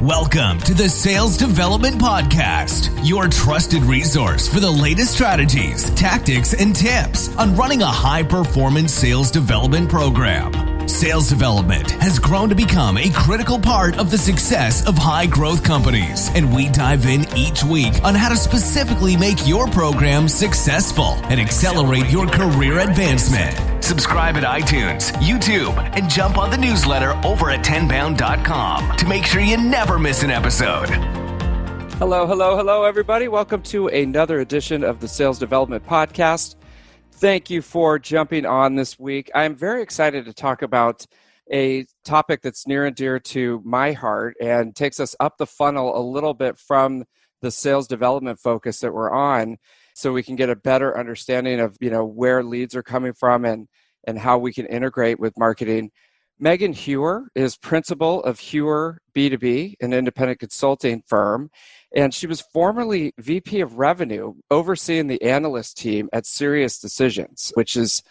Welcome to the Sales Development Podcast, your trusted resource for the latest strategies, tactics, and tips on running a high-performance sales development program. Sales development has grown to become a critical part of the success of high-growth companies, and we dive in each week on how to specifically make your program successful and accelerate your career advancement. Subscribe at iTunes, YouTube, and jump on the newsletter over at Tenbound.com to make sure you never miss an episode. Hello, everybody. Welcome to another edition of the Sales Development Podcast. Thank you for jumping on this week. I'm very excited to talk about a topic that's near and dear to my heart and takes us up the funnel a little bit from the sales development focus that we're on, so we can get a better understanding of, where leads are coming from and how we can integrate with marketing. Megan Heuer is principal of Heuer B2B, an independent consulting firm, and she was formerly VP of Revenue, overseeing the analyst team at SiriusDecisions, which is,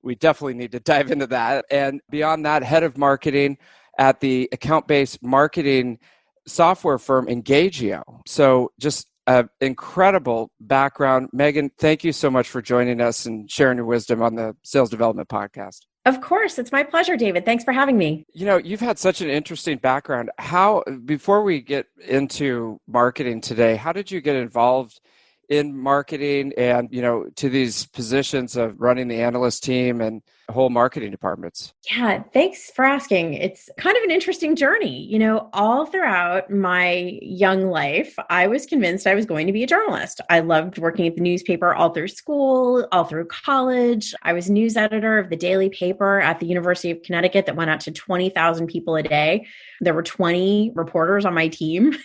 we definitely need to dive into that. And beyond that, head of marketing at the Accountbased marketing software firm Engagio. So just an incredible background. Megan, thank you so much for joining us and sharing your wisdom on the Sales Development Podcast. Of course. It's my pleasure, David. Thanks for having me. You've had such an interesting background. Before we get into marketing today, how did you get involved in marketing and, to these positions of running the analyst team and whole marketing departments? Yeah, thanks for asking. It's kind of an interesting journey. All throughout my young life, I was convinced I was going to be a journalist. I loved working at the newspaper all through school, all through college. I was news editor of the daily paper at the University of Connecticut that went out to 20,000 people a day. There were 20 reporters on my team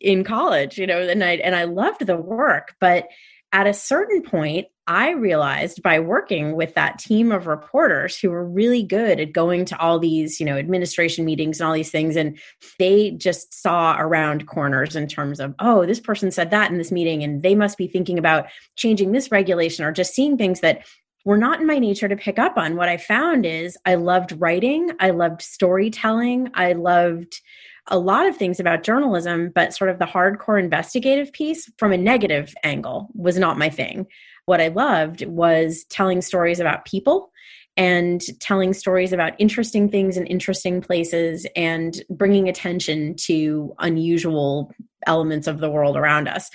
in college, and I loved the work. But at a certain point, I realized by working with that team of reporters who were really good at going to all these, administration meetings and all these things, and they just saw around corners in terms of, oh, this person said that in this meeting, and they must be thinking about changing this regulation, or just seeing things that were not in my nature to pick up on. What I found is I loved writing, I loved storytelling, I loved a lot of things about journalism, but sort of the hardcore investigative piece from a negative angle was not my thing. What I loved was telling stories about people and telling stories about interesting things in interesting places and bringing attention to unusual elements of the world around us.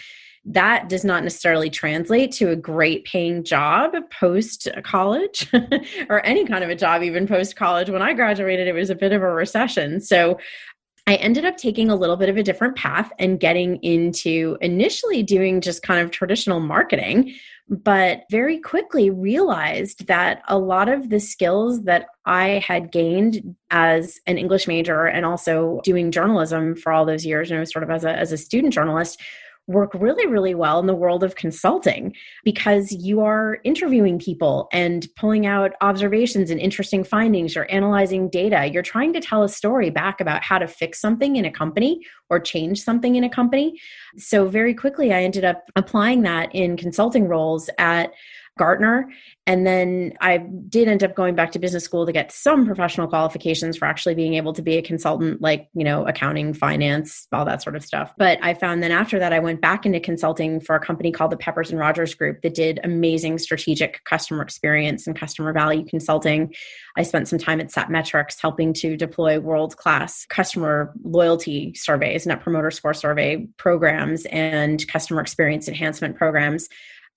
That does not necessarily translate to a great paying job post-college or any kind of a job even post-college. When I graduated, it was a bit of a recession. So I ended up taking a little bit of a different path and getting into initially doing just kind of traditional marketing, but very quickly realized that a lot of the skills that I had gained as an English major and also doing journalism for all those years, sort of as a student journalist, work really, really well in the world of consulting, because you are interviewing people and pulling out observations and interesting findings. You're analyzing data. You're trying to tell a story back about how to fix something in a company or change something in a company. So very quickly, I ended up applying that in consulting roles at Gartner. And then I did end up going back to business school to get some professional qualifications for actually being able to be a consultant, like, accounting, finance, all that sort of stuff. But I found then after that, I went back into consulting for a company called the Peppers and Rogers Group that did amazing strategic customer experience and customer value consulting. I spent some time at Satmetrics helping to deploy world-class customer loyalty surveys, net promoter score survey programs, and customer experience enhancement programs.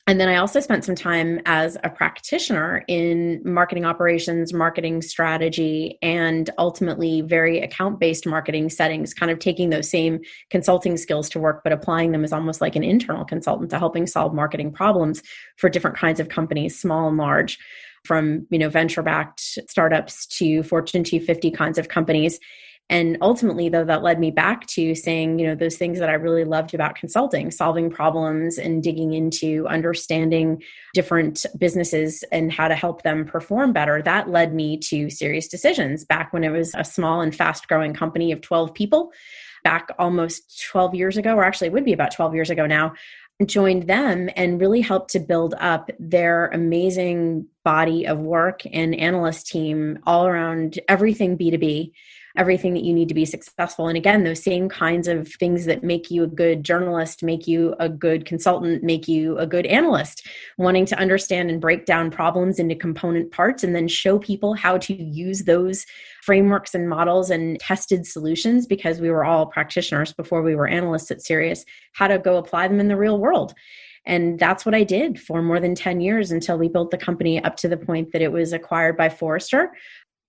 And then I also spent some time as a practitioner in marketing operations, marketing strategy, and ultimately very account-based marketing settings, kind of taking those same consulting skills to work, but applying them as almost like an internal consultant to helping solve marketing problems for different kinds of companies, small and large, from venture-backed startups to Fortune 250 kinds of companies. And ultimately, though, that led me back to saying, those things that I really loved about consulting, solving problems and digging into understanding different businesses and how to help them perform better. That led me to SiriusDecisions back when it was a small and fast growing company of 12 people back almost 12 years ago, or actually it would be about 12 years ago now. Joined them and really helped to build up their amazing body of work and analyst team all around everything B2B. everything that you need to be successful. And again, those same kinds of things that make you a good journalist, make you a good consultant, make you a good analyst, wanting to understand and break down problems into component parts and then show people how to use those frameworks and models and tested solutions, because we were all practitioners before we were analysts at Sirius, how to go apply them in the real world. And that's what I did for more than 10 years until we built the company up to the point that it was acquired by Forrester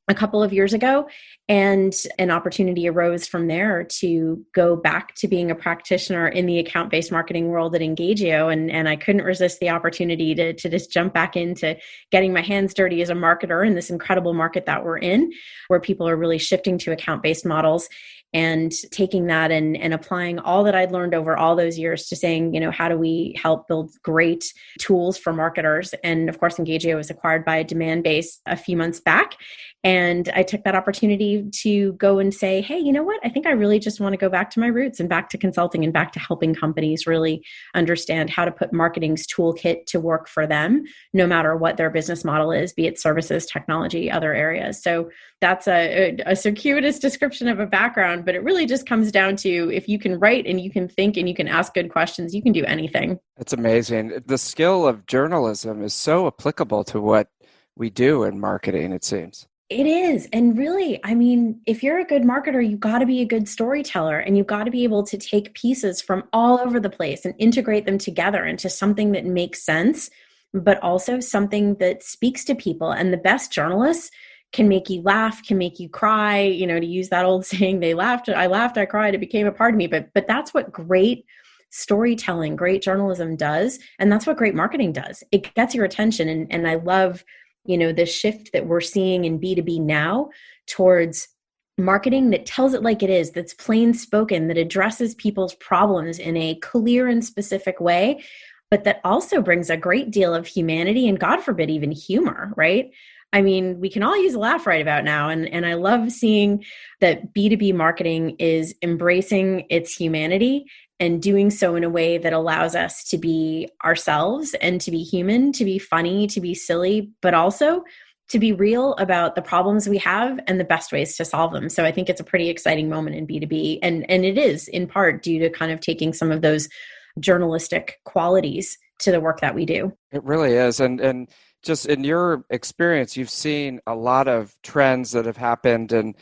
a couple of years ago. And an opportunity arose from there to go back to being a practitioner in the account-based marketing world at Engagio. And I couldn't resist the opportunity to just jump back into getting my hands dirty as a marketer in this incredible market that we're in, where people are really shifting to account-based models, and taking that and applying all that I'd learned over all those years to saying, how do we help build great tools for marketers? And of course, Engagio was acquired by Demandbase a few months back. And I took that opportunity to go and say, hey, you know what? I think I really just want to go back to my roots and back to consulting and back to helping companies really understand how to put marketing's toolkit to work for them, no matter what their business model is, be it services, technology, other areas. So that's a circuitous description of a background, but it really just comes down to, if you can write and you can think and you can ask good questions, you can do anything. It's amazing. The skill of journalism is so applicable to what we do in marketing, it seems. It is. And really, if you're a good marketer, you've got to be a good storyteller, and you've got to be able to take pieces from all over the place and integrate them together into something that makes sense, but also something that speaks to people. And the best journalists can make you laugh, can make you cry, to use that old saying, I laughed, I cried, it became a part of me. But that's what great storytelling, great journalism does. And that's what great marketing does. It gets your attention. And I love, the shift that we're seeing in B2B now towards marketing that tells it like it is, that's plain spoken, that addresses people's problems in a clear and specific way, but that also brings a great deal of humanity and, God forbid, even humor, right? We can all use a laugh right about now. And I love seeing that B2B marketing is embracing its humanity and doing so in a way that allows us to be ourselves and to be human, to be funny, to be silly, but also to be real about the problems we have and the best ways to solve them. So I think it's a pretty exciting moment in B2B. And it is in part due to kind of taking some of those journalistic qualities to the work that we do. It really is. And just in your experience, you've seen a lot of trends that have happened, and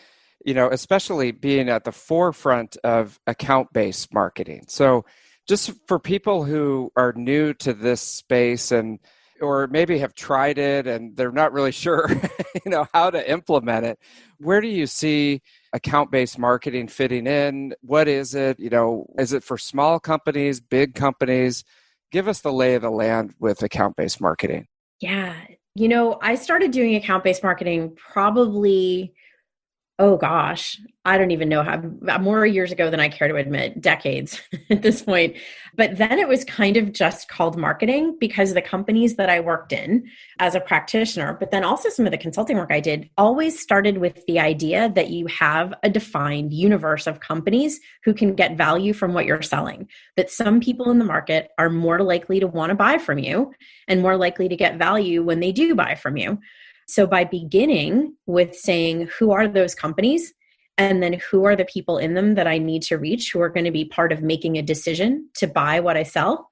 especially being at the forefront of account-based marketing. So just for people who are new to this space or maybe have tried it and they're not really sure, how to implement it, where do you see account-based marketing fitting in? What is it? Is it for small companies, big companies? Give us the lay of the land with account-based marketing. Yeah. I started doing account-based marketing probably, I don't even know how, more years ago than I care to admit, decades at this point. But then it was kind of just called marketing because the companies that I worked in as a practitioner, but then also some of the consulting work I did, always started with the idea that you have a defined universe of companies who can get value from what you're selling, that some people in the market are more likely to want to buy from you and more likely to get value when they do buy from you. So by beginning with saying, who are those companies? And then who are the people in them that I need to reach who are going to be part of making a decision to buy what I sell?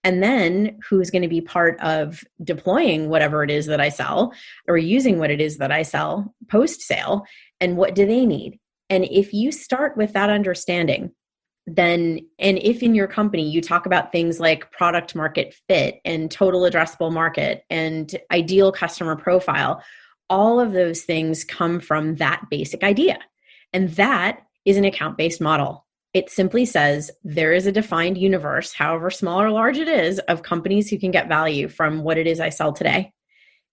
And then who's going to be part of deploying whatever it is that I sell or using what it is that I sell post-sale? And what do they need? And if you start with that understanding, then, and if in your company you talk about things like product market fit and total addressable market and ideal customer profile, all of those things come from that basic idea. And that is an account-based model. It simply says there is a defined universe, however small or large it is, of companies who can get value from what it is I sell today.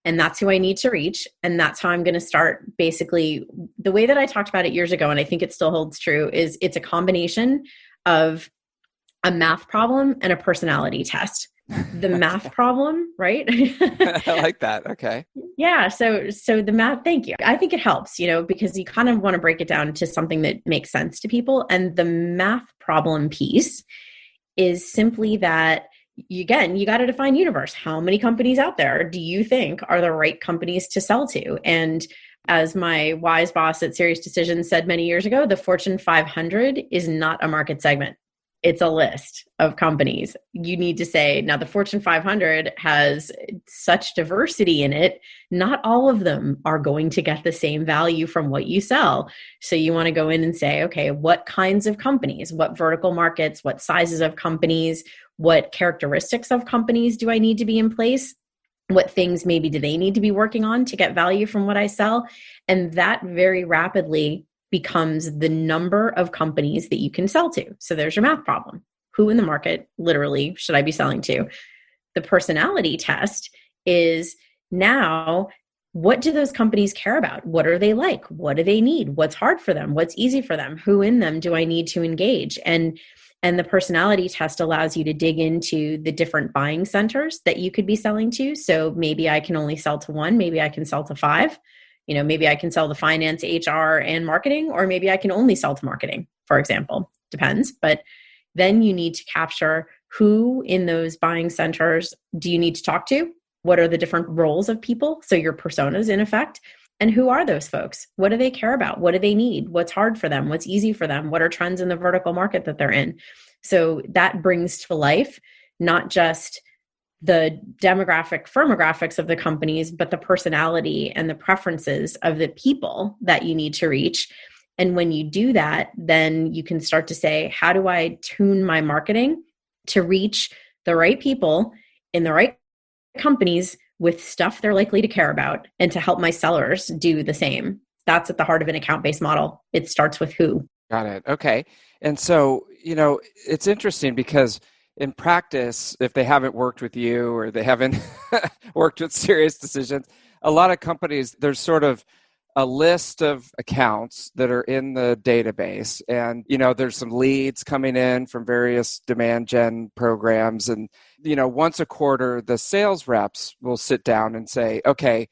And that's who I need to reach. And that's how I'm going to start. Basically, the way that I talked about it years ago, and I think it still holds true, is it's a combination of a math problem and a personality test. The math problem, right? I like that. Okay. Yeah. So the math, thank you. I think it helps, because you kind of want to break it down to something that makes sense to people. And the math problem piece is simply that, you got to define universe. How many companies out there do you think are the right companies to sell to? And As my wise boss at SiriusDecisions said many years ago, the Fortune 500 is not a market segment. It's a list of companies. You need to say, now the Fortune 500 has such diversity in it. Not all of them are going to get the same value from what you sell. So you want to go in and say, okay, what kinds of companies, what vertical markets, what sizes of companies, what characteristics of companies do I need to be in place? What things maybe do they need to be working on to get value from what I sell? And that very rapidly becomes the number of companies that you can sell to. So there's your math problem. Who in the market, literally, should I be selling to? The personality test is now, what do those companies care about? What are they like? What do they need? What's hard for them? What's easy for them? Who in them do I need to engage? And the personality test allows you to dig into the different buying centers that you could be selling to. So maybe I can only sell to one, maybe I can sell to five. Maybe I can sell to finance, HR, and marketing, or maybe I can only sell to marketing, for example. Depends. But then you need to capture who in those buying centers do you need to talk to? What are the different roles of people? So your personas, in effect. And who are those folks? What do they care about? What do they need? What's hard for them? What's easy for them? What are trends in the vertical market that they're in? So that brings to life not just the firmographics of the companies, but the personality and the preferences of the people that you need to reach. And when you do that, then you can start to say, how do I tune my marketing to reach the right people in the right companies with stuff they're likely to care about, and to help my sellers do the same? That's at the heart of an account-based model. It starts with who. Got it. Okay. And so, it's interesting because in practice, if they haven't worked with you or they haven't worked with SiriusDecisions, a lot of companies, there's sort of a list of accounts that are in the database. And, there's some leads coming in from various demand gen programs. And, once a quarter, the sales reps will sit down and say, okay,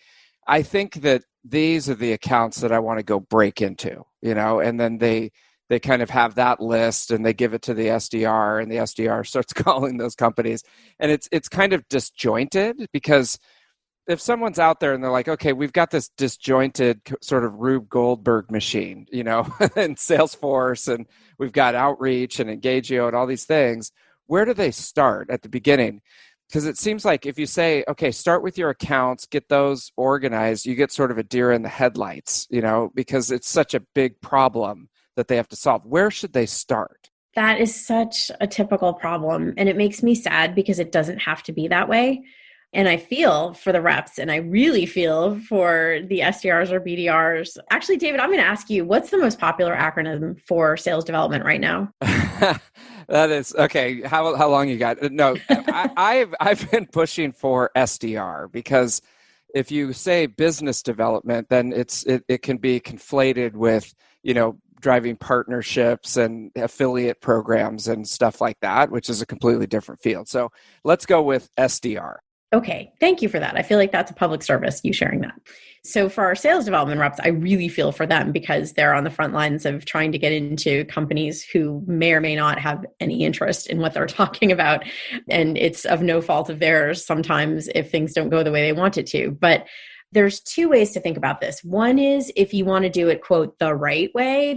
I think that these are the accounts that I want to go break into, and then they kind of have that list and they give it to the SDR, and the SDR starts calling those companies. And it's kind of disjointed, because if someone's out there and they're like, okay, we've got this disjointed sort of Rube Goldberg machine, and Salesforce, and we've got outreach and Engagio and all these things, where do they start at the beginning? Because it seems like if you say, okay, start with your accounts, get those organized, you get sort of a deer in the headlights, because it's such a big problem that they have to solve. Where should they start? That is such a typical problem. And it makes me sad because it doesn't have to be that way. And I feel for the reps, and I really feel for the SDRs or BDRs. Actually, David, I'm going to ask you, what's the most popular acronym for sales development right now? That is, okay, how long you got? No, I've been pushing for SDR, because if you say business development, then it can be conflated with, driving partnerships and affiliate programs and stuff like that, which is a completely different field. So let's go with SDR. Okay, thank you for that. I feel like that's a public service, you sharing that. So for our sales development reps, I really feel for them, because they're on the front lines of trying to get into companies who may or may not have any interest in what they're talking about. And it's of no fault of theirs sometimes if things don't go the way they want it to. But there's two ways to think about this. One is if you want to do it, quote, the right way,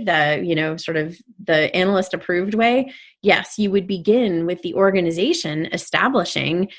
sort of the analyst approved way. Yes, you would begin with the organization establishing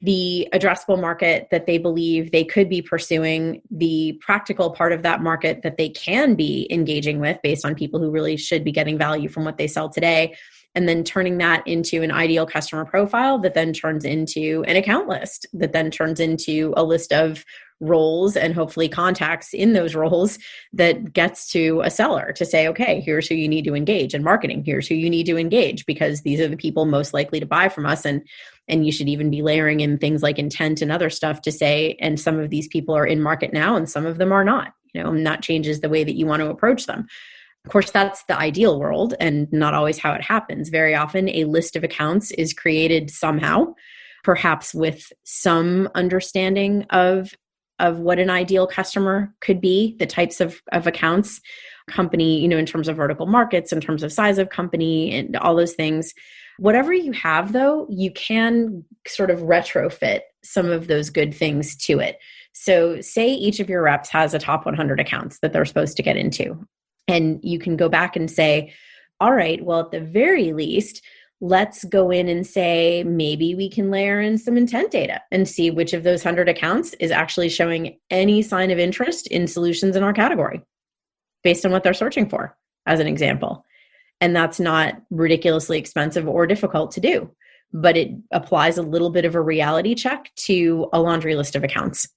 the addressable market that they believe they could be pursuing, the practical part of that market that they can be engaging with based on people who really should be getting value from what they sell today, and then turning that into an ideal customer profile that then turns into an account list, that then turns into a list of roles and hopefully contacts in those roles that gets to a seller to say, okay, here's who you need to engage in marketing. Here's who you need to engage, because these are the people most likely to buy from us. And you should even be layering in things like intent and other stuff to say, and some of these people are in market now and some of them are not, and that changes the way that you want to approach them. Of course, that's the ideal world and not always how it happens. Very often a list of accounts is created somehow, perhaps with some understanding of what an ideal customer could be, the types of accounts, company, in terms of vertical markets, in terms of size of company and all those things. Whatever you have, though, you can sort of retrofit some of those good things to it. So say each of your reps has a top 100 accounts that they're supposed to get into. And you can go back and say, all right, well, at the very least, let's go in and say, maybe we can layer in some intent data and see which of those 100 accounts is actually showing any sign of interest in solutions in our category based on what they're searching for, as an example. And that's not ridiculously expensive or difficult to do, but it applies a little bit of a reality check to a laundry list of accounts.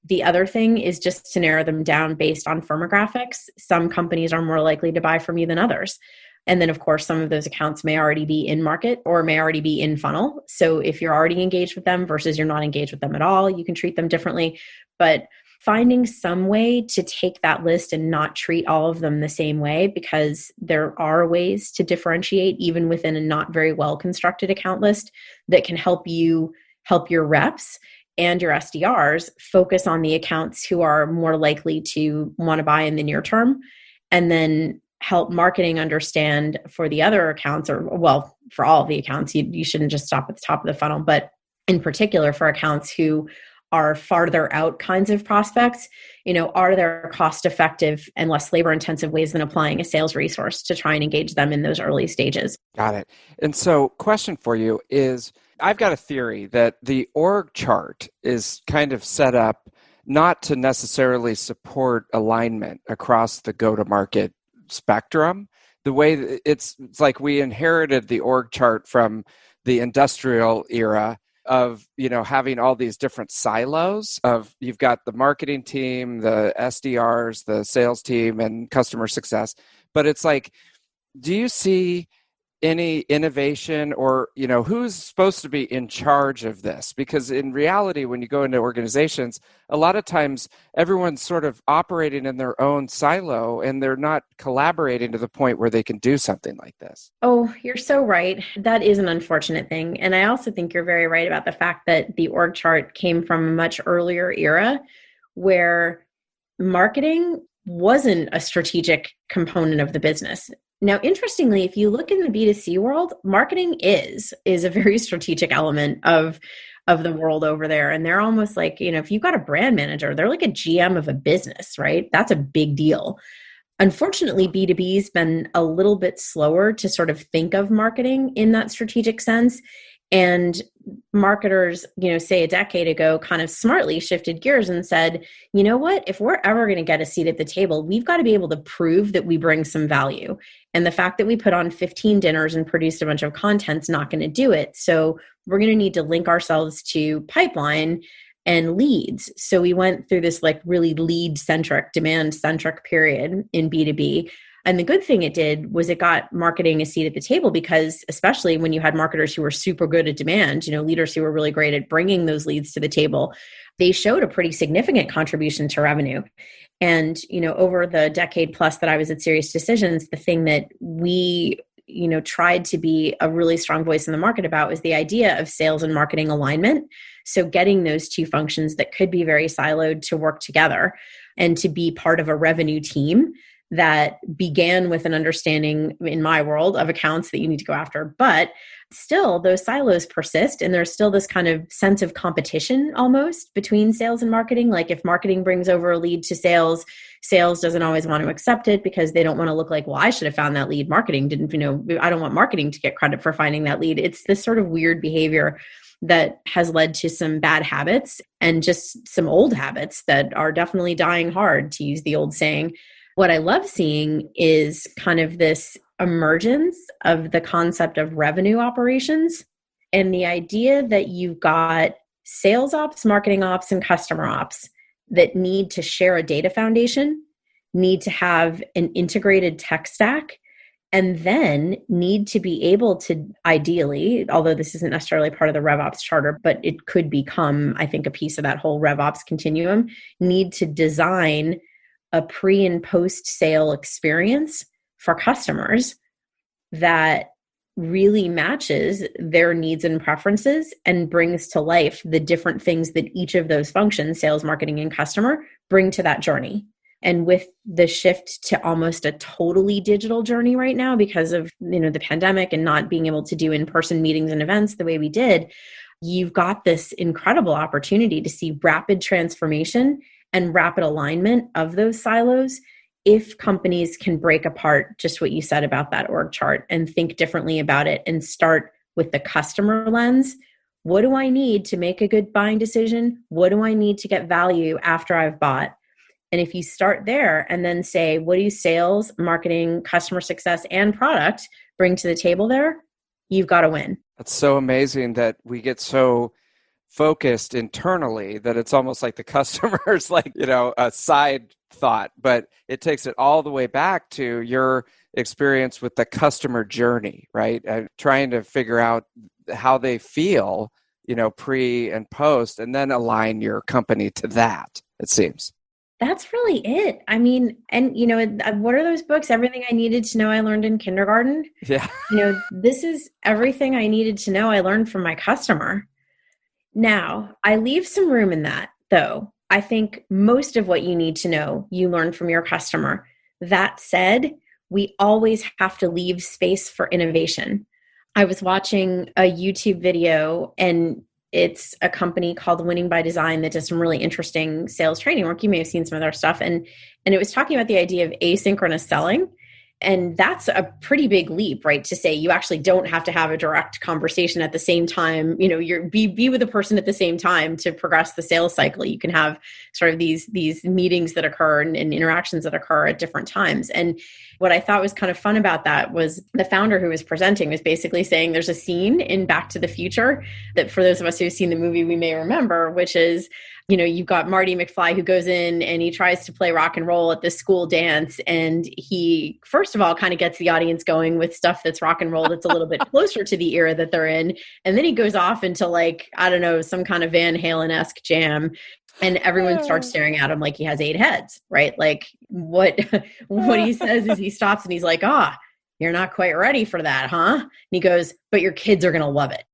The other thing is just to narrow them down based on firmographics. Some companies are more likely to buy from you than others. And then, of course, some of those accounts may already be in market or may already be in funnel. So if you're already engaged with them versus you're not engaged with them at all, you can treat them differently. But finding some way to take that list and not treat all of them the same way, because there are ways to differentiate even within a not very well constructed account list that can help you help your reps and your SDRs focus on the accounts who are more likely to want to buy in the near term, and then help marketing understand for the other accounts, or well, for all of the accounts, you shouldn't just stop at the top of the funnel, but in particular for accounts who are farther out kinds of prospects, are there cost effective and less labor intensive ways than applying a sales resource to try and engage them in those early stages? Got it. And so question for you is, I've got a theory that the org chart is kind of set up not to necessarily support alignment across the go-to-market spectrum. The way it's like we inherited the org chart from the industrial era of, having all these different silos of, you've got the marketing team, the SDRs, the sales team, and customer success. But it's like, do you see any innovation or, who's supposed to be in charge of this? Because in reality, when you go into organizations, a lot of times everyone's sort of operating in their own silo and they're not collaborating to the point where they can do something like this. Oh, you're so right. That is an unfortunate thing. And I also think you're very right about the fact that the org chart came from a much earlier era where marketing wasn't a strategic component of the business. Now, interestingly, if you look in the B2C world, marketing is a very strategic element of the world over there. And they're almost like, if you've got a brand manager, they're like a GM of a business, right? That's a big deal. Unfortunately, B2B's been a little bit slower to sort of think of marketing in that strategic sense. And marketers, say a decade ago, kind of smartly shifted gears and said, you know what, if we're ever going to get a seat at the table, we've got to be able to prove that we bring some value. And the fact that we put on 15 dinners and produced a bunch of content's not going to do it. So we're going to need to link ourselves to pipeline and leads. So we went through this like really lead-centric, demand-centric period in B2B. And the good thing it did was it got marketing a seat at the table, because especially when you had marketers who were super good at demand, leaders who were really great at bringing those leads to the table, they showed a pretty significant contribution to revenue. And, over the decade plus that I was at SiriusDecisions, the thing that we, tried to be a really strong voice in the market about was the idea of sales and marketing alignment. So getting those two functions that could be very siloed to work together and to be part of a revenue team that began with an understanding, in my world, of accounts that you need to go after. But still, those silos persist, and there's still this kind of sense of competition almost between sales and marketing. Like if marketing brings over a lead to sales, sales doesn't always want to accept it because they don't want to look like, well, I should have found that lead. Marketing didn't, I don't want marketing to get credit for finding that lead. It's this sort of weird behavior that has led to some bad habits and just some old habits that are definitely dying hard, to use the old saying. What I love seeing is kind of this emergence of the concept of revenue operations and the idea that you've got sales ops, marketing ops, and customer ops that need to share a data foundation, need to have an integrated tech stack, and then need to be able to ideally, although this isn't necessarily part of the RevOps charter, but it could become, I think, a piece of that whole RevOps continuum, need to design a pre and post sale experience for customers that really matches their needs and preferences and brings to life the different things that each of those functions, sales, marketing, and customer, bring to that journey. And with the shift to almost a totally digital journey right now because of the pandemic and not being able to do in-person meetings and events the way we did, you've got this incredible opportunity to see rapid transformation and rapid alignment of those silos if companies can break apart just what you said about that org chart and think differently about it and start with the customer lens. What do I need to make a good buying decision? What do I need to get value after I've bought? And if you start there and then say, what do sales, marketing, customer success, and product bring to the table there? You've got to win. That's so amazing that we get so focused internally that it's almost like the customer's like, a side thought, but it takes it all the way back to your experience with the customer journey, right? Trying to figure out how they feel, pre and post, and then align your company to that, it seems. That's really it. I mean, and what are those books? Everything I Needed to Know I Learned in Kindergarten. Yeah. This is everything I needed to know I learned from my customer. Now, I leave some room in that, though. I think most of what you need to know, you learn from your customer. That said, we always have to leave space for innovation. I was watching a YouTube video, and it's a company called Winning by Design that does some really interesting sales training work. You may have seen some of their stuff. And it was talking about the idea of asynchronous selling. And that's a pretty big leap, right? To say you actually don't have to have a direct conversation at the same time, you're be with a person at the same time to progress the sales cycle. You can have sort of these meetings that occur and interactions that occur at different times. And what I thought was kind of fun about that was the founder who was presenting was basically saying there's a scene in Back to the Future that for those of us who've seen the movie, we may remember, which is, you've got Marty McFly who goes in and he tries to play rock and roll at this school dance. And he, first of all, kind of gets the audience going with stuff that's rock and roll that's a little bit closer to the era that they're in. And then he goes off into some kind of Van Halen-esque jam. And everyone starts staring at him like he has 8 heads, right? Like what he says is he stops and he's like, you're not quite ready for that, huh? And he goes, but your kids are going to love it.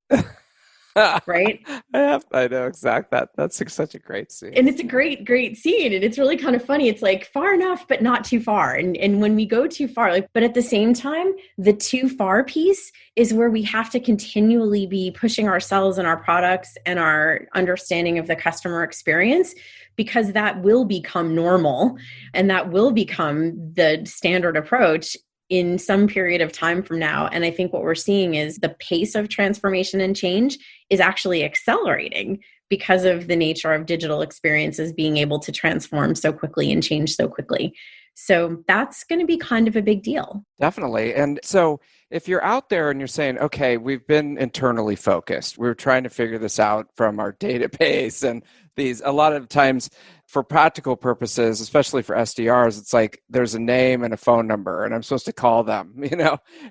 Right? I know exactly that. That's such a great scene. And it's a great, great scene. And it's really kind of funny. It's like far enough, but not too far. And when we go too far, but at the same time, the too far piece is where we have to continually be pushing ourselves and our products and our understanding of the customer experience, because that will become normal and that will become the standard approach in some period of time from now. And I think what we're seeing is the pace of transformation and change is actually accelerating because of the nature of digital experiences being able to transform so quickly and change so quickly. So that's going to be kind of a big deal. Definitely. And so if you're out there and you're saying, okay, we've been internally focused, we're trying to figure this out from our database, and a lot of times for practical purposes, especially for SDRs, it's like there's a name and a phone number and I'm supposed to call them,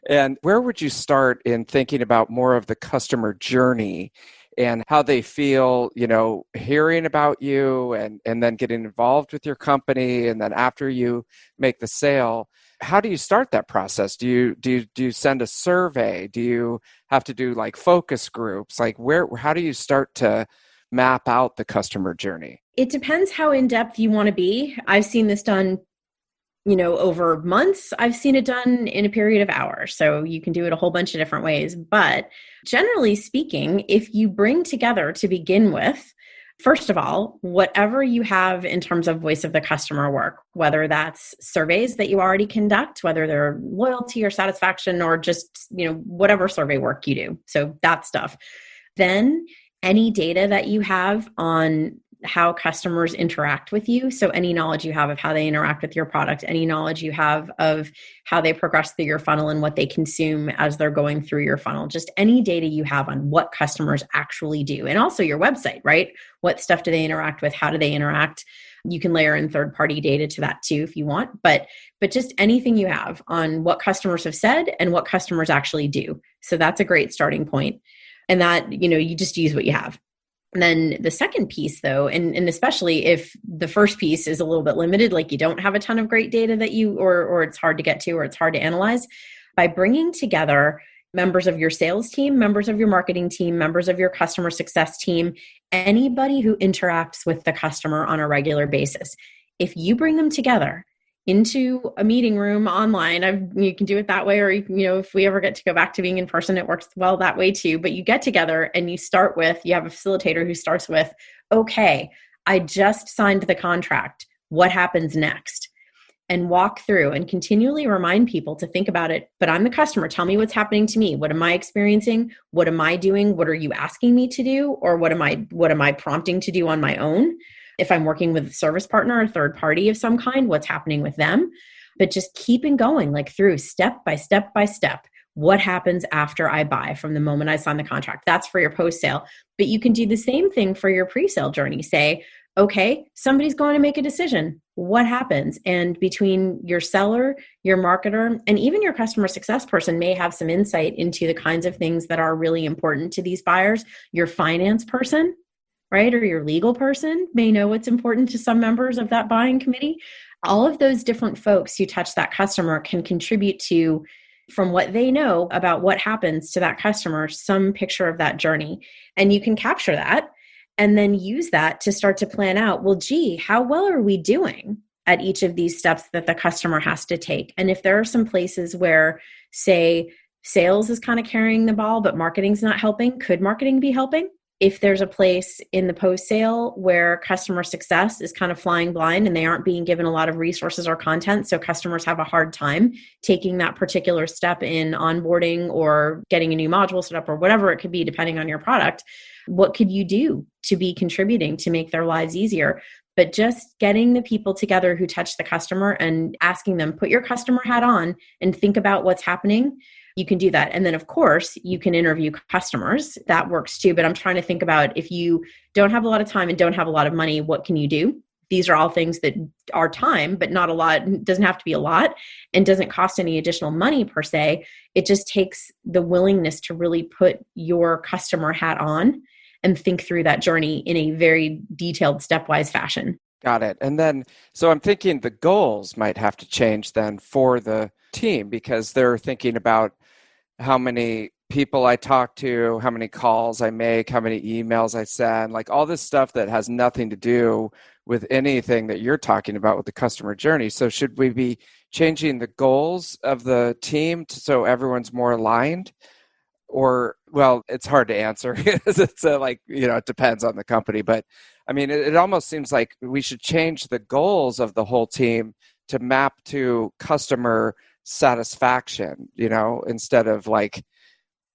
and where would you start in thinking about more of the customer journey and how they feel, hearing about you and then getting involved with your company, and then after you make the sale? How do you start that process? Do you send a survey? Do you have to do like focus groups? Like how do you start to map out the customer journey? It depends how in-depth you want to be. I've seen this done, over months. I've seen it done in a period of hours. So you can do it a whole bunch of different ways. But generally speaking, if you bring together to begin with, first of all, whatever you have in terms of voice of the customer work, whether that's surveys that you already conduct, whether they're loyalty or satisfaction or just, whatever survey work you do. So that stuff. Then any data that you have on how customers interact with you. So any knowledge you have of how they interact with your product, any knowledge you have of how they progress through your funnel and what they consume as they're going through your funnel, just any data you have on what customers actually do. And also your website, right? What stuff do they interact with? How do they interact? You can layer in third-party data to that too if you want, but just anything you have on what customers have said and what customers actually do. So that's a great starting point. And that, you just use what you have. And then the second piece though, and especially if the first piece is a little bit limited, like you don't have a ton of great data that or it's hard to get to, or it's hard to analyze, by bringing together members of your sales team, members of your marketing team, members of your customer success team, anybody who interacts with the customer on a regular basis. If you bring them together into a meeting room online. You can do it that way, or you can, if we ever get to go back to being in person, it works well that way too. But you get together and you have a facilitator who starts with, okay, I just signed the contract. What happens next? And walk through and continually remind people to think about it. But I'm the customer. Tell me what's happening to me. What am I experiencing? What am I doing? What are you asking me to do? Or what am I prompting to do on my own? If I'm working with a service partner or a third party of some kind, what's happening with them? But just keeping going, like through step by step by step. What happens after I buy from the moment I sign the contract? That's for your post-sale. But you can do the same thing for your pre-sale journey. Say, okay, somebody's going to make a decision. What happens? And between your seller, your marketer, and even your customer success person may have some insight into the kinds of things that are really important to these buyers. Your finance person, right? Or your legal person may know what's important to some members of that buying committee. All of those different folks who touch that customer can contribute to, from what they know about what happens to that customer, some picture of that journey. And you can capture that and then use that to start to plan out, well, gee, how well are we doing at each of these steps that the customer has to take? And if there are some places where, say, sales is kind of carrying the ball, but marketing's not helping, could marketing be helping? If there's a place in the post-sale where customer success is kind of flying blind and they aren't being given a lot of resources or content, so customers have a hard time taking that particular step in onboarding or getting a new module set up or whatever it could be, depending on your product, what could you do to be contributing to make their lives easier? But just getting the people together who touch the customer and asking them, put your customer hat on and think about what's happening. You can do that. And then, of course, you can interview customers. That works too. But I'm trying to think about, if you don't have a lot of time and don't have a lot of money, what can you do? These are all things that are time, but not a lot. It doesn't have to be a lot and doesn't cost any additional money per se. It just takes the willingness to really put your customer hat on and think through that journey in a very detailed, stepwise fashion. Got it. And then, so I'm thinking the goals might have to change then for the team, because they're thinking about how many people I talk to, how many calls I make, how many emails I send, like all this stuff that has nothing to do with anything that you're talking about with the customer journey. So should we be changing the goals of the team so everyone's more aligned? Or, well, it's hard to answer because it's it depends on the company. But I mean, it almost seems like we should change the goals of the whole team to map to customer satisfaction, instead of like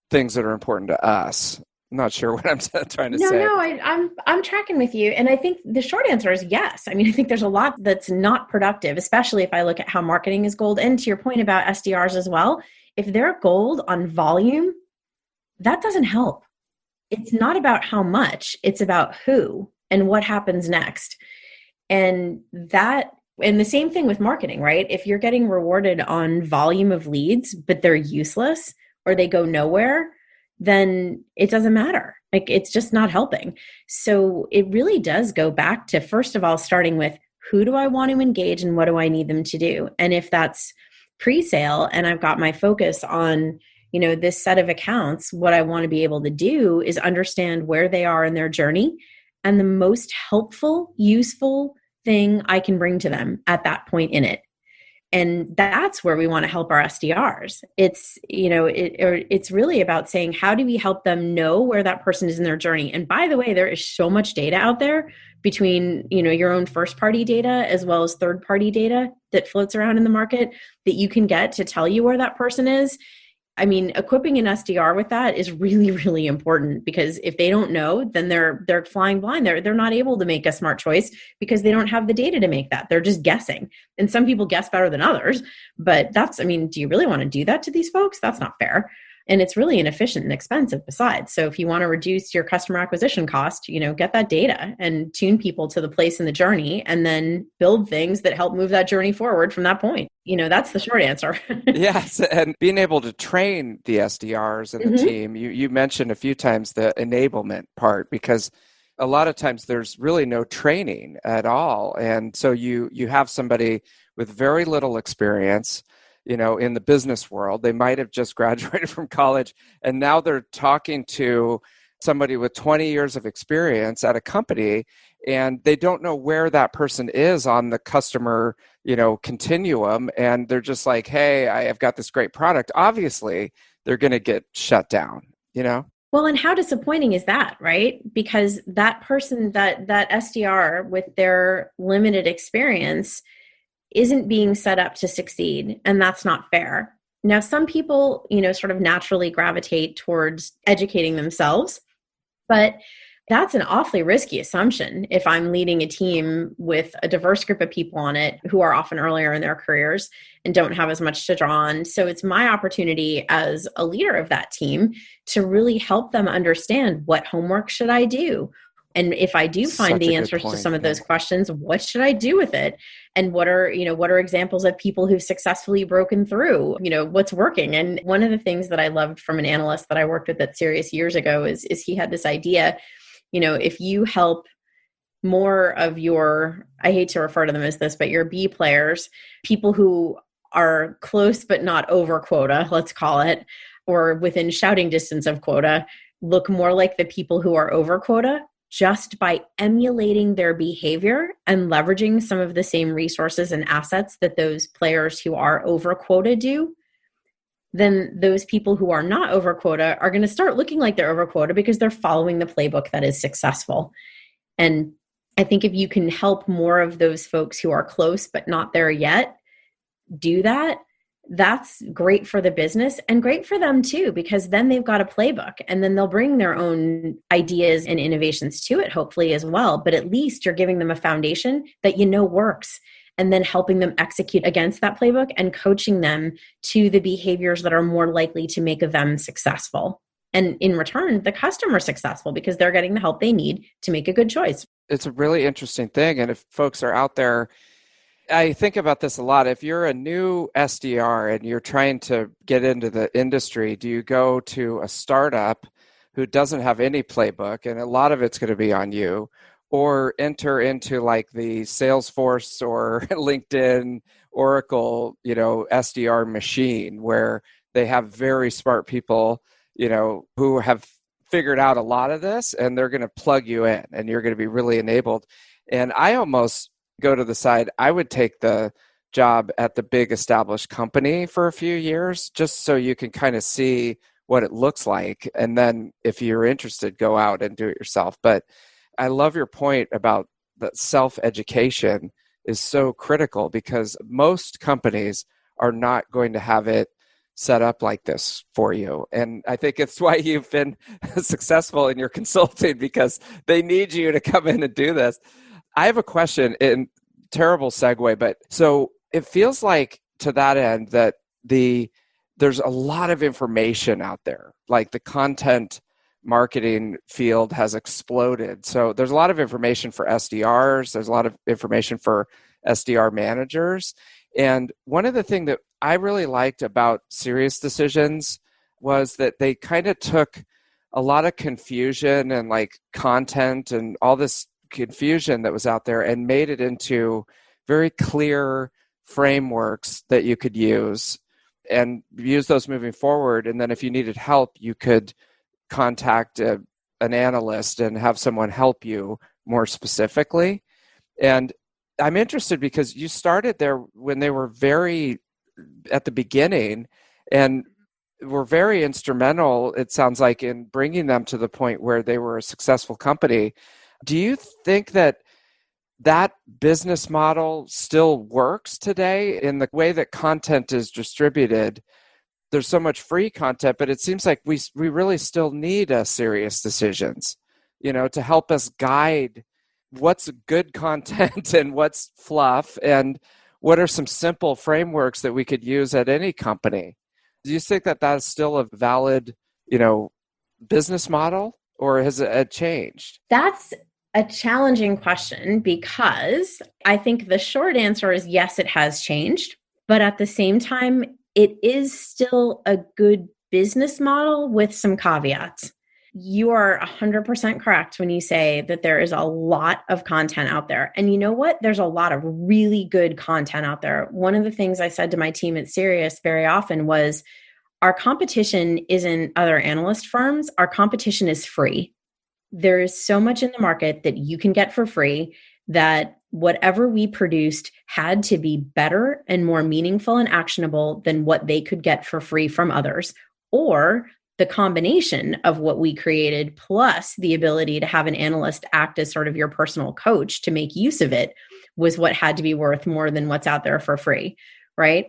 things that are important to us. I'm not sure what I'm trying to say. No, I'm tracking with you. And I think the short answer is yes. I mean, I think there's a lot that's not productive, especially if I look at how marketing is gold. And to your point about SDRs as well, if they're gold on volume, that doesn't help. It's not about how much, it's about who and what happens next. And the same thing with marketing, right? If you're getting rewarded on volume of leads, but they're useless or they go nowhere, then it doesn't matter. Like, it's just not helping. So it really does go back to, first of all, starting with who do I want to engage and what do I need them to do? And if that's pre-sale and I've got my focus on, this set of accounts, what I want to be able to do is understand where they are in their journey and the most helpful, useful thing I can bring to them at that point in it. And that's where we want to help our SDRs. It's, it's really about saying, how do we help them know where that person is in their journey? And by the way, there is so much data out there between, your own first party data as well as third party data that floats around in the market that you can get to tell you where that person is. I mean, equipping an SDR with that is really, really important, because if they don't know, then they're flying blind. They're not able to make a smart choice because they don't have the data to make that. They're just guessing. And some people guess better than others, but do you really want to do that to these folks? That's not fair. And it's really inefficient and expensive besides. So if you want to reduce your customer acquisition cost, get that data and tune people to the place in the journey, and then build things that help move that journey forward from that point. That's the short answer. Yes. And being able to train the SDRs and the team, you mentioned a few times the enablement part, because a lot of times there's really no training at all. And so you have somebody with very little experience, in the business world. They might have just graduated from college, and now they're talking to somebody with 20 years of experience at a company, and they don't know where that person is on the customer, continuum. And they're just like, hey, I have got this great product. Obviously, they're going to get shut down, Well, and how disappointing is that, right? Because that person, that SDR with their limited experience isn't being set up to succeed, and that's not fair. Now, some people, sort of naturally gravitate towards educating themselves, but that's an awfully risky assumption if I'm leading a team with a diverse group of people on it who are often earlier in their careers and don't have as much to draw on. So it's my opportunity as a leader of that team to really help them understand, what homework should I do? And if I do find the answers to some of those questions, what should I do with it? And what are examples of people who've successfully broken through, what's working? And one of the things that I loved from an analyst that I worked with at Sirius years ago is he had this idea, if you help more of your, I hate to refer to them as this, but your B players, people who are close but not over quota, let's call it, or within shouting distance of quota, look more like the people who are over quota, just by emulating their behavior and leveraging some of the same resources and assets that those players who are over quota do, then those people who are not over quota are going to start looking like they're over quota because they're following the playbook that is successful. And I think if you can help more of those folks who are close but not there yet do that, that's great for the business and great for them too, because then they've got a playbook and then they'll bring their own ideas and innovations to it, hopefully as well. But at least you're giving them a foundation that works, and then helping them execute against that playbook and coaching them to the behaviors that are more likely to make them successful. And in return, the customer successful because they're getting the help they need to make a good choice. It's a really interesting thing. And if folks are out there, I think about this a lot. If you're a new SDR and you're trying to get into the industry, do you go to a startup who doesn't have any playbook, and a lot of it's going to be on you, or enter into like the Salesforce or LinkedIn, Oracle, SDR machine where they have very smart people, who have figured out a lot of this, and they're going to plug you in and you're going to be really enabled. And I almost go to the side, I would take the job at the big established company for a few years, just so you can kind of see what it looks like. And then if you're interested, go out and do it yourself. But I love your point about that self-education is so critical, because most companies are not going to have it set up like this for you. And I think it's why you've been successful in your consulting, because they need you to come in and do this. I have a question, and terrible segue, but so it feels like to that end that there's a lot of information out there, like the content marketing field has exploded. So there's a lot of information for SDRs. There's a lot of information for SDR managers. And one of the things that I really liked about SiriusDecisions was that they kind of took a lot of confusion and like content and all this confusion that was out there and made it into very clear frameworks that you could use and use those moving forward. And then if you needed help, you could contact an analyst and have someone help you more specifically. And I'm interested because you started there when they were very at the beginning and were very instrumental, it sounds like, in bringing them to the point where they were a successful company. Do you think that business model still works today in the way that content is distributed? There's so much free content, but it seems like we really still need a SiriusDecisions, to help us guide what's good content and what's fluff, and what are some simple frameworks that we could use at any company. Do you think that that's still a valid, business model, or has it changed? That's a challenging question, because I think the short answer is yes, it has changed. But at the same time, it is still a good business model with some caveats. You are 100% correct when you say that there is a lot of content out there. And you know what? There's a lot of really good content out there. One of the things I said to my team at Sirius very often was, our competition isn't other analyst firms. Our competition is free. There is so much in the market that you can get for free that whatever we produced had to be better and more meaningful and actionable than what they could get for free from others, or the combination of what we created plus the ability to have an analyst act as sort of your personal coach to make use of it was what had to be worth more than what's out there for free, right?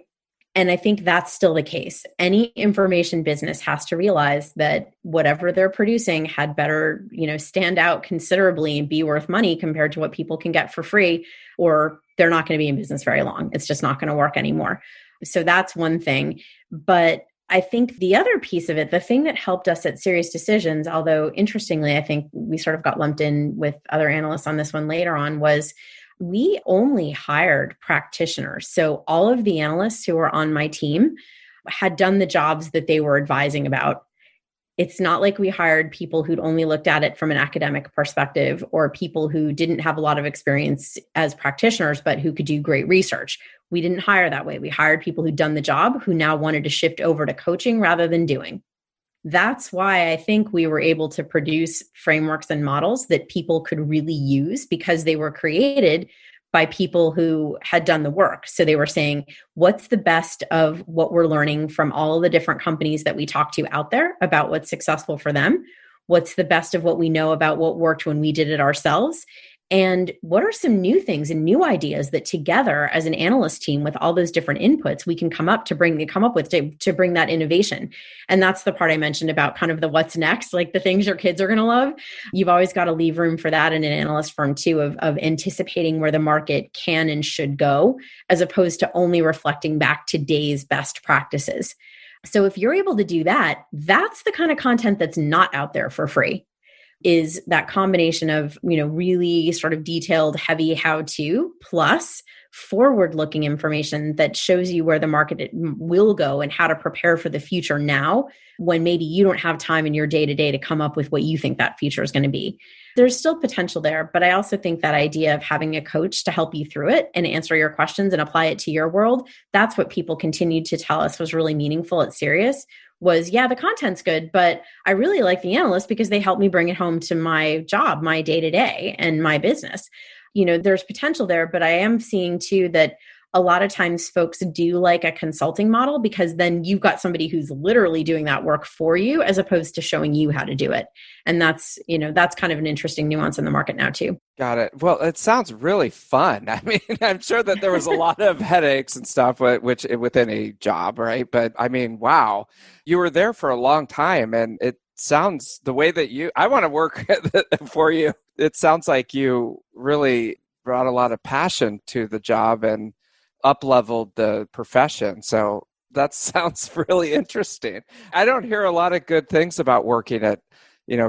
And I think that's still the case. Any information business has to realize that whatever they're producing had better, stand out considerably and be worth money compared to what people can get for free, or they're not going to be in business very long. It's just not going to work anymore. So that's one thing. But I think the other piece of it, the thing that helped us at SiriusDecisions, although interestingly, I think we sort of got lumped in with other analysts on this one later on, was we only hired practitioners. So all of the analysts who were on my team had done the jobs that they were advising about. It's not like we hired people who'd only looked at it from an academic perspective or people who didn't have a lot of experience as practitioners, but who could do great research. We didn't hire that way. We hired people who'd done the job who now wanted to shift over to coaching rather than doing. That's why I think we were able to produce frameworks and models that people could really use because they were created by people who had done the work. So they were saying, what's the best of what we're learning from all the different companies that we talk to out there about what's successful for them? What's the best of what we know about what worked when we did it ourselves? And what are some new things and new ideas that together as an analyst team with all those different inputs, we can come up with to bring that innovation. And that's the part I mentioned about kind of the what's next, like the things your kids are going to love. You've always got to leave room for that in an analyst firm too, of anticipating where the market can and should go, as opposed to only reflecting back today's best practices. So if you're able to do that, that's the kind of content that's not out there for free. Is that combination of, really sort of detailed, heavy how-to plus forward-looking information that shows you where the market will go and how to prepare for the future now when maybe you don't have time in your day-to-day to come up with what you think that future is going to be. There's still potential there, but I also think that idea of having a coach to help you through it and answer your questions and apply it to your world, that's what people continued to tell us was really meaningful at Sirius. Was, yeah, the content's good, but I really like the analysts because they help me bring it home to my job, my day-to-day and my business. There's potential there, but I am seeing too that a lot of times folks do like a consulting model because then you've got somebody who's literally doing that work for you as opposed to showing you how to do it. And that's kind of an interesting nuance in the market now too. Got it. Well, it sounds really fun. I mean, I'm sure that there was a lot of headaches and stuff which within a job, right? But I mean, wow, you were there for a long time and it sounds the way that I want to work for you. It sounds like you really brought a lot of passion to the job and up-leveled the profession. So that sounds really interesting. I don't hear a lot of good things about working at,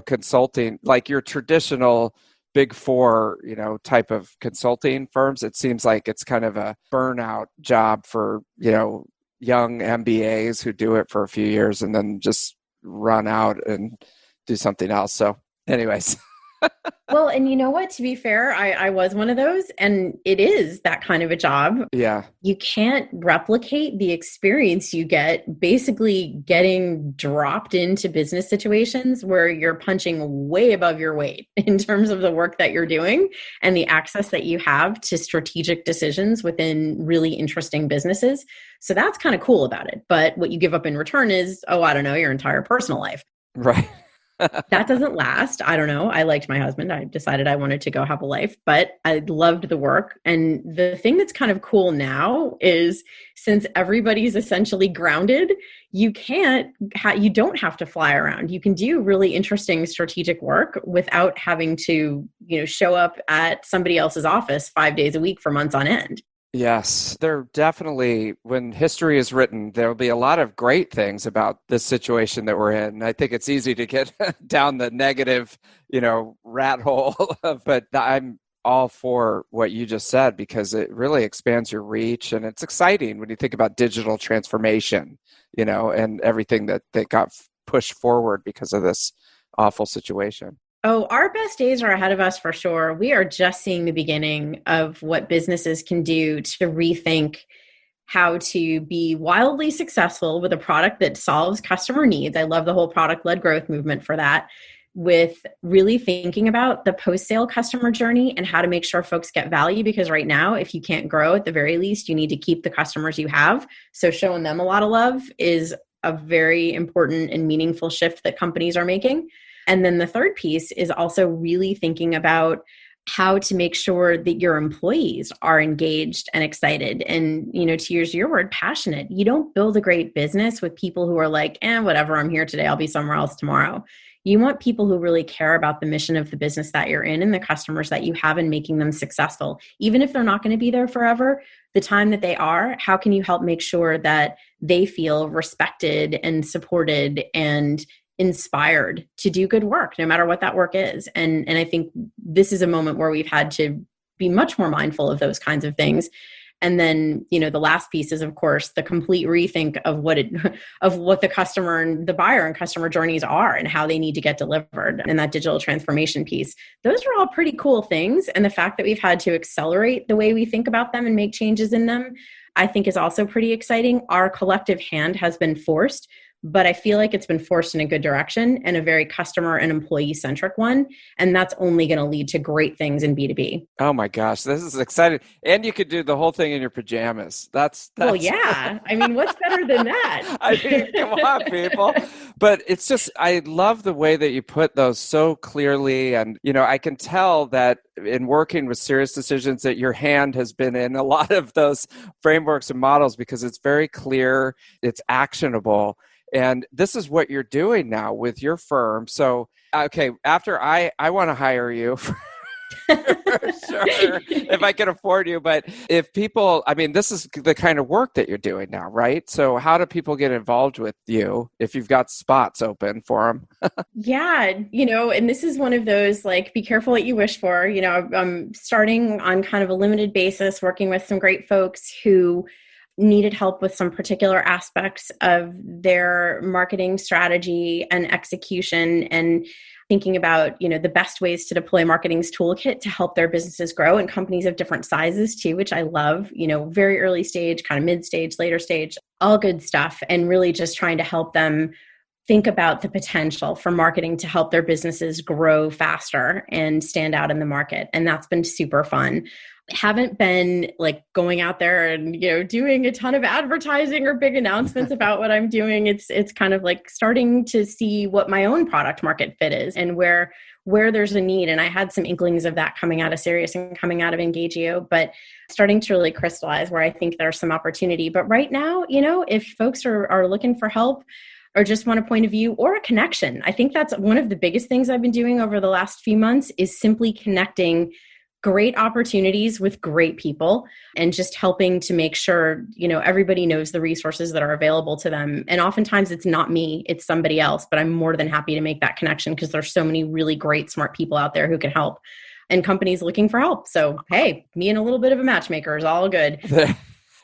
consulting, like your traditional Big Four, type of consulting firms. It seems like it's kind of a burnout job for, young MBAs who do it for a few years and then just run out and do something else. So anyways. Well, and you know what? To be fair, I was one of those, and it is that kind of a job. Yeah. You can't replicate the experience you get basically getting dropped into business situations where you're punching way above your weight in terms of the work that you're doing and the access that you have to strategic decisions within really interesting businesses. So that's kind of cool about it. But what you give up in return is, your entire personal life. Right. That doesn't last. I don't know. I liked my husband. I decided I wanted to go have a life, but I loved the work. And the thing that's kind of cool now is since everybody's essentially grounded, you don't have to fly around. You can do really interesting strategic work without having to, show up at somebody else's office 5 days a week for months on end. Yes, there definitely, when history is written, there'll be a lot of great things about this situation that we're in. I think it's easy to get down the negative, rat hole, but I'm all for what you just said because it really expands your reach and it's exciting when you think about digital transformation, and everything that got pushed forward because of this awful situation. Oh, our best days are ahead of us for sure. We are just seeing the beginning of what businesses can do to rethink how to be wildly successful with a product that solves customer needs. I love the whole product-led growth movement for that, with really thinking about the post-sale customer journey and how to make sure folks get value. Because right now, if you can't grow, at the very least, you need to keep the customers you have. So showing them a lot of love is a very important and meaningful shift that companies are making. And then the third piece is also really thinking about how to make sure that your employees are engaged and excited and, to use your word, passionate. You don't build a great business with people who are like, whatever, I'm here today, I'll be somewhere else tomorrow. You want people who really care about the mission of the business that you're in and the customers that you have and making them successful. Even if they're not going to be there forever, the time that they are, how can you help make sure that they feel respected and supported and inspired to do good work, no matter what that work is? And I think this is a moment where we've had to be much more mindful of those kinds of things. And then, the last piece is, of course, the complete rethink of what the customer and the buyer and customer journeys are and how they need to get delivered, and that digital transformation piece. Those are all pretty cool things. And the fact that we've had to accelerate the way we think about them and make changes in them, I think is also pretty exciting. Our collective hand has been forced, but I feel like it's been forced in a good direction and a very customer and employee centric one. And that's only going to lead to great things in B2B. Oh my gosh, this is exciting. And you could do the whole thing in your pajamas. That's well, yeah. I mean, what's better than that? I mean, come on, people. But it's just, I love the way that you put those so clearly. And, I can tell that in working with SiriusDecisions that your hand has been in a lot of those frameworks and models, because it's very clear, it's actionable. And this is what you're doing now with your firm. So, okay, after I want to hire you for sure, if I can afford you. But if people, this is the kind of work that you're doing now, right? So how do people get involved with you if you've got spots open for them? Yeah, and this is one of those, be careful what you wish for. I'm starting on kind of a limited basis, working with some great folks who needed help with some particular aspects of their marketing strategy and execution, and thinking about, the best ways to deploy marketing's toolkit to help their businesses grow. And companies of different sizes too, which I love, very early stage, kind of mid stage, later stage, all good stuff. And really just trying to help them think about the potential for marketing to help their businesses grow faster and stand out in the market. And that's been super fun. Haven't been going out there and, doing a ton of advertising or big announcements about what I'm doing. It's kind of starting to see what my own product market fit is and where there's a need. And I had some inklings of that coming out of Sirius and coming out of Engagio, but starting to really crystallize where I think there's some opportunity. But right now, if folks are looking for help or just want a point of view or a connection, I think that's one of the biggest things I've been doing over the last few months is simply connecting great opportunities with great people and just helping to make sure, everybody knows the resources that are available to them. And oftentimes it's not me, it's somebody else, but I'm more than happy to make that connection because there's so many really great, smart people out there who can help and companies looking for help. So, hey, me and a little bit of a matchmaker is all good.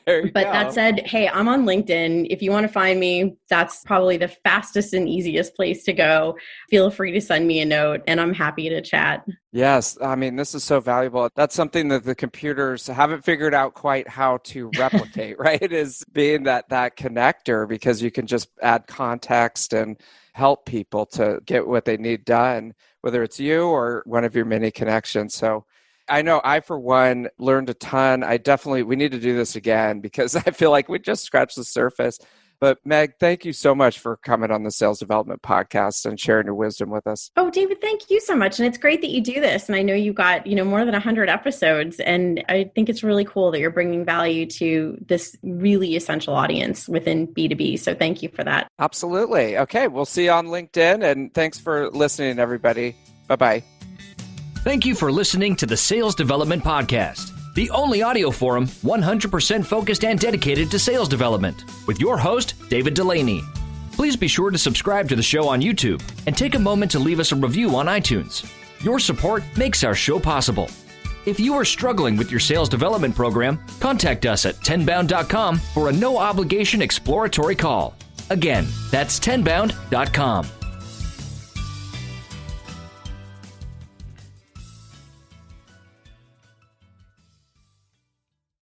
But that said, hey, I'm on LinkedIn. If you want to find me, that's probably the fastest and easiest place to go. Feel free to send me a note and I'm happy to chat. Yes. This is so valuable. That's something that the computers haven't figured out quite how to replicate, right? Is being that connector, because you can just add context and help people to get what they need done, whether it's you or one of your many connections. So I know I, for one, learned a ton. We need to do this again because I feel like we just scratched the surface. But Meg, thank you so much for coming on the Sales Development Podcast and sharing your wisdom with us. Oh, David, thank you so much. And it's great that you do this. And I know you've got, more than 100 episodes. And I think it's really cool that you're bringing value to this really essential audience within B2B. So thank you for that. Absolutely. Okay. We'll see you on LinkedIn. And thanks for listening, everybody. Bye-bye. Thank you for listening to the Sales Development Podcast, the only audio forum 100% focused and dedicated to sales development, with your host, David Delaney. Please be sure to subscribe to the show on YouTube and take a moment to leave us a review on iTunes. Your support makes our show possible. If you are struggling with your sales development program, contact us at tenbound.com for a no-obligation exploratory call. Again, that's tenbound.com.